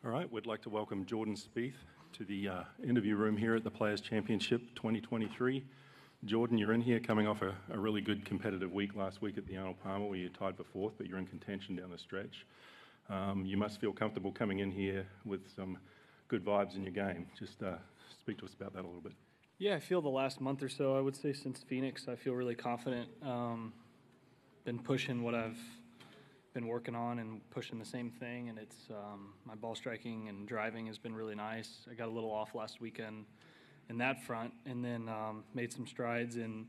All right, we'd like to welcome Jordan Spieth to the interview room here at the Players Championship 2023. Jordan, you're in here coming off a really good competitive week last week at the Arnold Palmer where you tied for fourth, but you're in contention down the stretch. You must feel comfortable coming in here with some good vibes in your game. Just speak to us about that a little bit. Yeah, I feel the last month or so, I would say since Phoenix, I feel really confident. Been pushing what I've been working on and pushing the same thing, and it's my ball striking and driving has been really nice. I got a little off last weekend in that front, and then made some strides in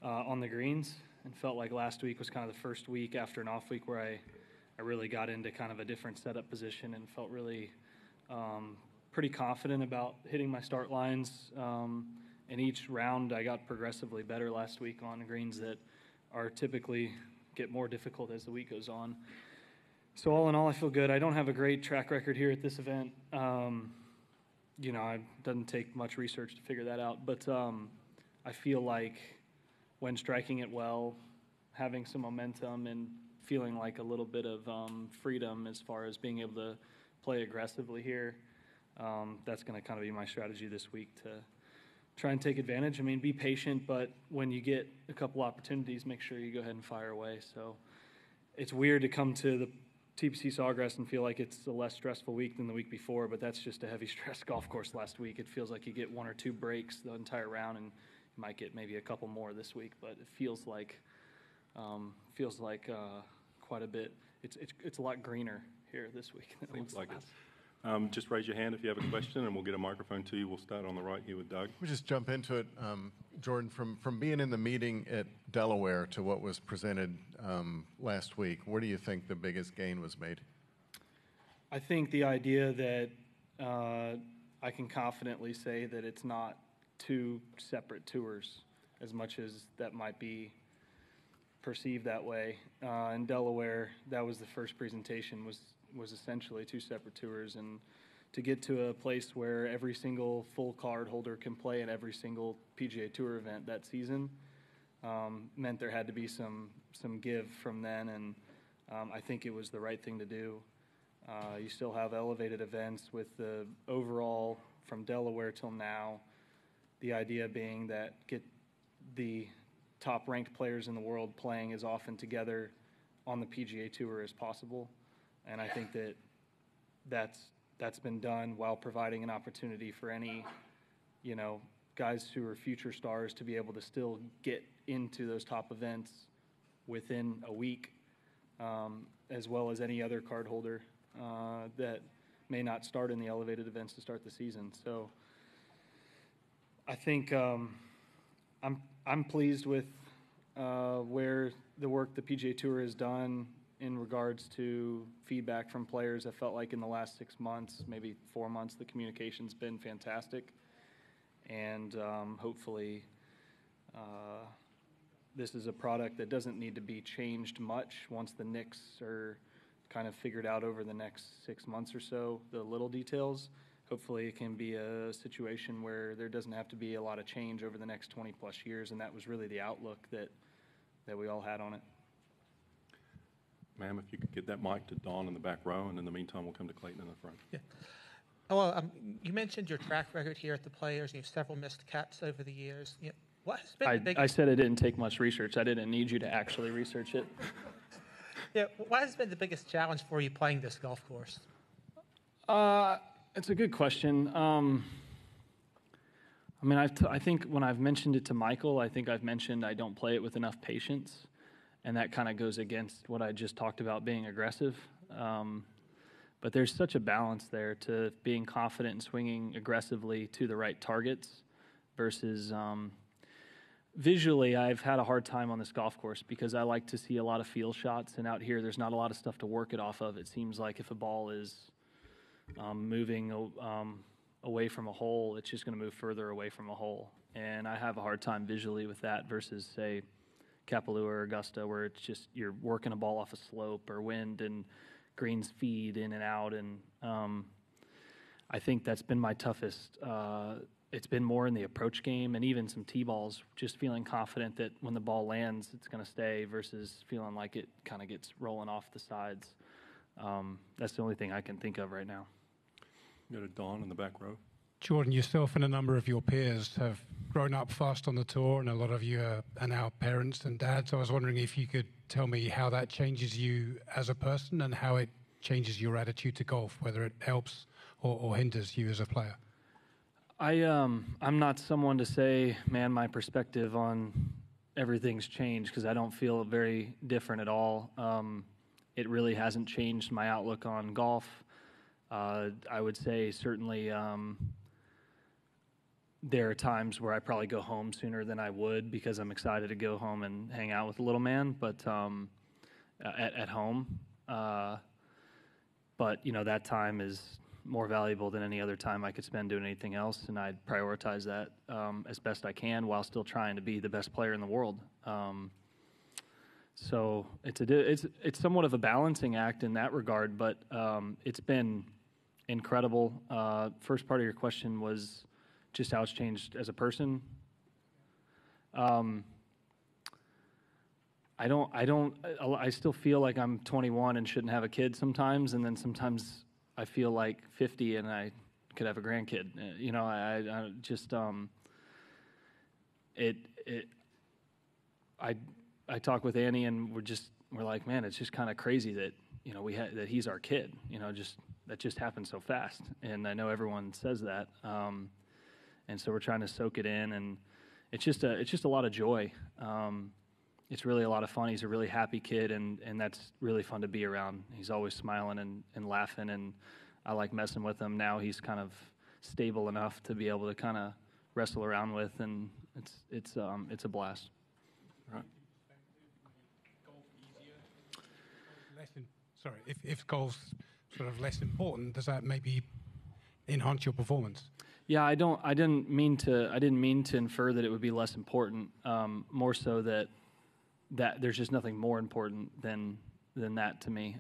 on the greens, and felt like last week was kind of the first week after an off week where I really got into kind of a different setup position and felt really pretty confident about hitting my start lines. And each round I got progressively better last week on greens that are typically get more difficult as the week goes on. So all in all, I feel good. I don't have a great track record here at this event. You know, it doesn't take much research to figure that out, but I feel like when striking it well, having some momentum and feeling like a little bit of freedom as far as being able to play aggressively here, that's going to kind of be my strategy this week to try and take advantage. I mean, be patient, but when you get a couple opportunities, make sure you go ahead and fire away. So it's weird to come to the TPC Sawgrass and feel like it's a less stressful week than the week before, but that's just a heavy stress golf course last week. It feels like you get one or two breaks the entire round, and you might get maybe a couple more this week, but it feels like quite a bit. It's a lot greener here this week than it Seems like last. Just raise your hand if you have a question, and we'll get a microphone to you. We'll start on the right here with Doug. We just jump into it, Jordan. From being in the meeting at Delaware to what was presented last week, where do you think the biggest gain was made? I think the idea that I can confidently say that it's not two separate tours, as much as that might be perceived that way. In Delaware, that was the first presentation, was essentially two separate tours, and to get to a place where every single full card holder can play in every single PGA Tour event that season meant there had to be some give from then, and I think it was the right thing to do. You still have elevated events with the overall from Delaware till now, the idea being that get the top ranked players in the world playing as often together on the PGA Tour as possible. And I think that's been done while providing an opportunity for any, you know, guys who are future stars to be able to still get into those top events within a week, as well as any other card holder that may not start in the elevated events to start the season. So I think I'm pleased with where the work the PGA Tour has done in regards to feedback from players. I felt like in the last 6 months, maybe 4 months, the communication's been fantastic. And hopefully this is a product that doesn't need to be changed much once the nicks are kind of figured out over the next 6 months or so, the little details. Hopefully it can be a situation where there doesn't have to be a lot of change over the next 20 plus years, and that was really the outlook that we all had on it. Ma'am, if you could get that mic to Don in the back row, and in the meantime, we'll come to Clayton in the front. Yeah. Well, you mentioned your track record here at the Players. You have several missed cuts over the years. You know, what has been the biggest... I said it didn't take much research. I didn't need you to actually research it. Yeah, what has been the biggest challenge for you playing this golf course? It's a good question. I mean, I think when I've mentioned it to Michael, I think I've mentioned I don't play it with enough patience. And that kind of goes against what I just talked about, being aggressive. But there's such a balance there to being confident and swinging aggressively to the right targets versus visually, I've had a hard time on this golf course because I like to see a lot of feel shots. And out here, there's not a lot of stuff to work it off of. It seems like if a ball is moving away from a hole, it's just going to move further away from a hole. And I have a hard time visually with that versus, say, Kapalua or Augusta, where it's just you're working a ball off a slope or wind and greens feed in and out. And I think that's been my toughest. It's been more in the approach game and even some tee balls, just feeling confident that when the ball lands, it's going to stay versus feeling like it kind of gets rolling off the sides. That's the only thing I can think of right now. Go to Don in the back row. Jordan, yourself and a number of your peers have grown up fast on the tour, and a lot of you are now parents and dads. I was wondering if you could tell me how that changes you as a person and how it changes your attitude to golf, whether it helps or hinders you as a player. I'm not someone to say, man, my perspective on everything's changed, because I don't feel very different at all. It really hasn't changed my outlook on golf. I would say certainly there are times where I probably go home sooner than I would because I'm excited to go home and hang out with the little man, but at home. But, you know, that time is more valuable than any other time I could spend doing anything else, and I'd prioritize that as best I can while still trying to be the best player in the world. So it's somewhat of a balancing act in that regard, but it's been incredible. First part of your question was just how it's changed as a person. I still feel like I'm 21 and shouldn't have a kid sometimes, and then sometimes I feel like 50 and I could have a grandkid. You know, I just I talk with Annie, and we're like, man, it's just kind of crazy that, you know, that he's our kid. You know, that just happened so fast, and I know everyone says that, and so we're trying to soak it in, and it's just a lot of joy. It's really a lot of fun. He's a really happy kid, and that's really fun to be around. He's always smiling and laughing, and I like messing with him. Now he's kind of stable enough to be able to kind of wrestle around with, and it's a blast. Right. Sorry, if golf's sort of less important, does that maybe enhance your performance? Yeah, I didn't mean to infer that it would be less important. More so that there's just nothing more important than that to me.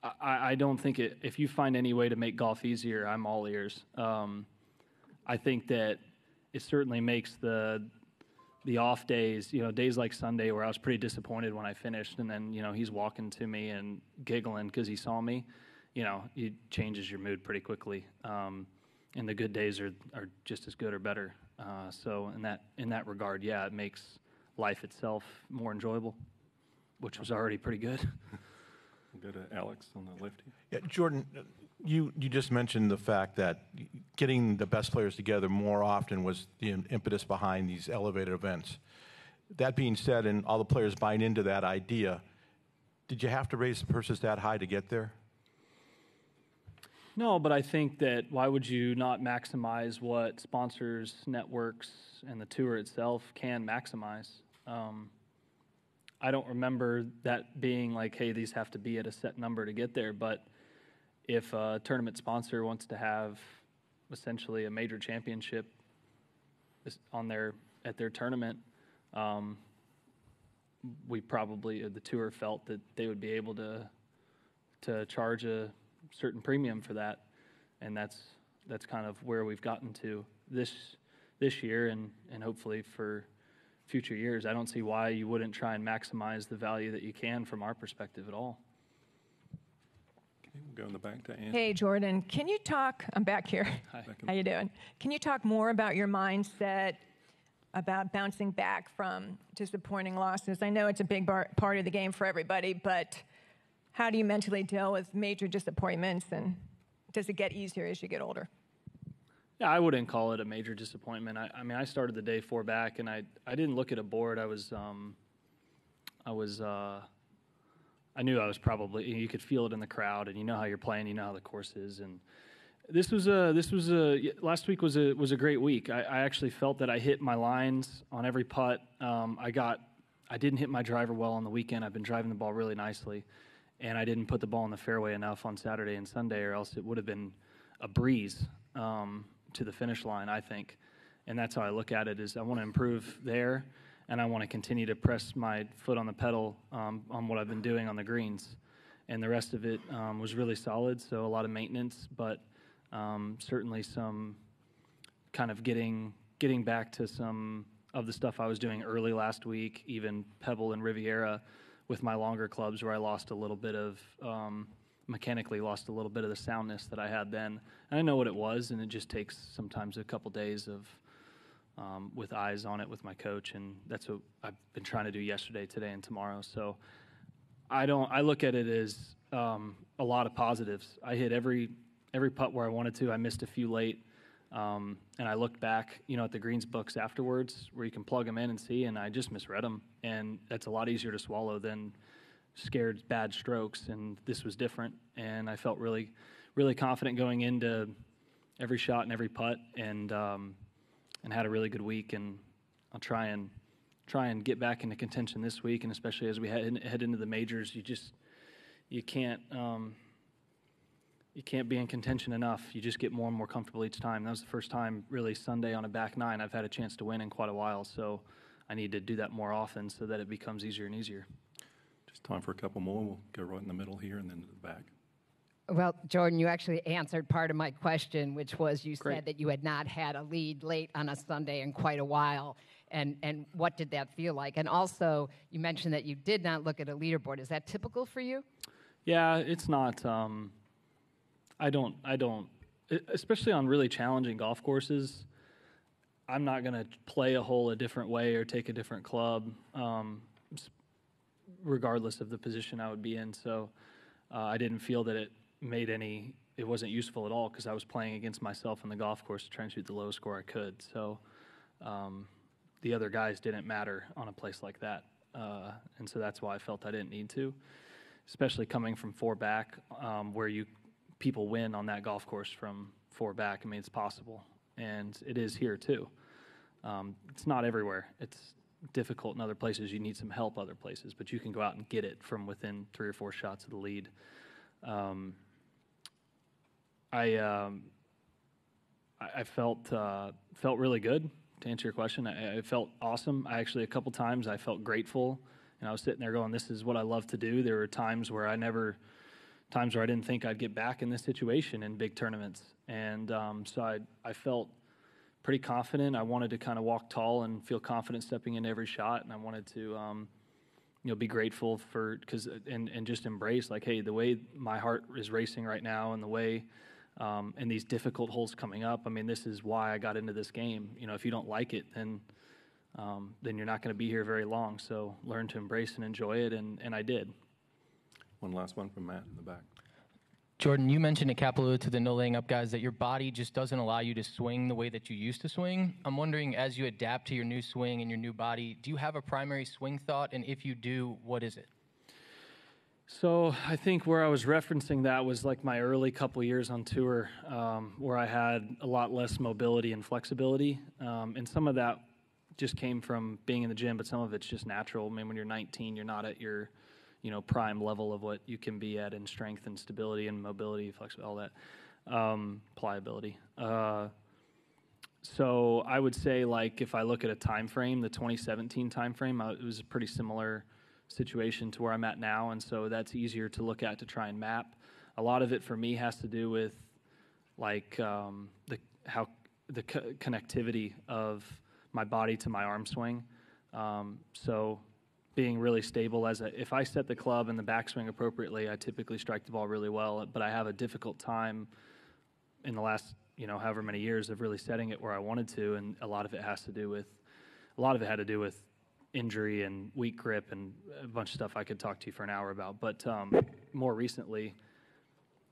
I don't think if you find any way to make golf easier, I'm all ears. I think that it certainly makes the off days, you know, days like Sunday where I was pretty disappointed when I finished, and then, you know, he's walking to me and giggling because he saw me, you know, it changes your mood pretty quickly. And the good days are just as good or better. So in that regard, yeah, it makes life itself more enjoyable, which was already pretty good. We'll go to Alex on the left here. Yeah, Jordan, you just mentioned the fact that getting the best players together more often was the impetus behind these elevated events. That being said, and all the players buying into that idea, did you have to raise the purses that high to get there? No, but I think that why would you not maximize what sponsors, networks, and the tour itself can maximize? I don't remember that being like, hey, these have to be at a set number to get there, but if a tournament sponsor wants to have essentially a major championship at their tournament, the tour felt that they would be able to charge a certain premium for that, and that's kind of where we've gotten to this year, and hopefully for future years. I don't see why you wouldn't try and maximize the value that you can from our perspective at all. Okay, we'll go in the back to Anne. Hey, Jordan, can you talk, I'm back here. Hi. How you doing? Can you talk more about your mindset about bouncing back from disappointing losses? I know it's a big part of the game for everybody, but how do you mentally deal with major disappointments, and does it get easier as you get older? Yeah, I wouldn't call it a major disappointment. I mean, I started the day 4 back, and I didn't look at a board. I knew I was probably, you could feel it in the crowd, and you know how you're playing, you know how the course is, and last week was a great week. I actually felt that I hit my lines on every putt. I didn't hit my driver well on the weekend. I've been driving the ball really nicely, and I didn't put the ball in the fairway enough on Saturday and Sunday, or else it would have been a breeze to the finish line, I think. And that's how I look at it, is I want to improve there, and I want to continue to press my foot on the pedal on what I've been doing on the greens. And the rest of it was really solid, so a lot of maintenance, but certainly some kind of getting back to some of the stuff I was doing early last week, even Pebble and Riviera with my longer clubs, where I lost a little bit of mechanically lost a little bit of the soundness that I had then. And I know what it was, and it just takes sometimes a couple days of with eyes on it with my coach, and that's what I've been trying to do yesterday, today, and tomorrow. So I look at it as a lot of positives. I hit every putt where I wanted to. I missed a few late, and I looked back, at the greens books afterwards where you can plug them in and see, and I just misread them, and that's a lot easier to swallow than scared bad strokes. And this was different, and I felt really, really confident going into every shot and every putt, and had a really good week. And I'll try and get back into contention this week, and especially as we head into the majors, you can't be in contention enough. You just get more and more comfortable each time. That was the first time, really, Sunday on a back nine I've had a chance to win in quite a while, so I need to do that more often so that it becomes easier and easier. Just time for a couple more. We'll go right in the middle here and then to the back. Well, Jordan, you actually answered part of my question, which was you Great. said that you had not had a lead late on a Sunday in quite a while, and what did that feel like? And also, you mentioned that you did not look at a leaderboard. Is that typical for you? Yeah, it's not. I don't, especially on really challenging golf courses, I'm not going to play a hole a different way or take a different club, regardless of the position I would be in. So I didn't feel that it wasn't useful at all, because I was playing against myself on the golf course to try and shoot the lowest score I could. So the other guys didn't matter on a place like that. And so that's why I felt I didn't need to, especially coming from four back, where people win on that golf course from four back. I mean, it's possible, and it is here too. It's not everywhere. It's difficult in other places. You need some help other places, but you can go out and get it from within 3 or 4 shots of the lead. I felt really good, to answer your question. I felt awesome. I actually, a couple times, I felt grateful, and I was sitting there going, this is what I love to do. There were times where I didn't think I'd get back in this situation in big tournaments. And so I felt pretty confident. I wanted to kind of walk tall and feel confident stepping into every shot, and I wanted to be grateful and just embrace, like, hey, the way my heart is racing right now, and the way and these difficult holes coming up, I mean, this is why I got into this game. If you don't like it, then you're not going to be here very long. So learn to embrace and enjoy it, and I did. One last one from Matt in the back. Jordan, you mentioned at Kapalua to the no laying up guys that your body just doesn't allow you to swing the way that you used to swing. I'm wondering, as you adapt to your new swing and your new body, do you have a primary swing thought? And if you do, what is it? So I think where I was referencing that was like my early couple years on tour, where I had a lot less mobility and flexibility. And some of that just came from being in the gym, but some of it's just natural. I mean, when you're 19, you're not at your prime level of what you can be at in strength and stability and mobility, flexibility, all that, pliability. So I would say, like, if I look at a time frame, the 2017 time frame, it was a pretty similar situation to where I'm at now, and so that's easier to look at to try and map. A lot of it for me has to do with, like, the connectivity of my body to my arm swing. So being really stable if I set the club and the backswing appropriately, I typically strike the ball really well, but I have a difficult time in the last, however many years of really setting it where I wanted to, and a lot of it had to do with injury and weak grip and a bunch of stuff I could talk to you for an hour about. But more recently,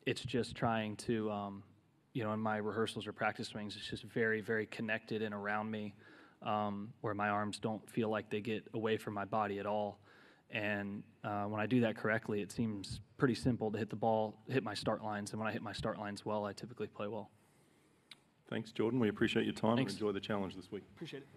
it's just trying to, in my rehearsals or practice swings, it's just very, very connected and around me, where my arms don't feel like they get away from my body at all. And when I do that correctly, it seems pretty simple to hit my start lines. And when I hit my start lines well, I typically play well. Thanks, Jordan. We appreciate your time Thanks. and enjoy the challenge this week. Appreciate it.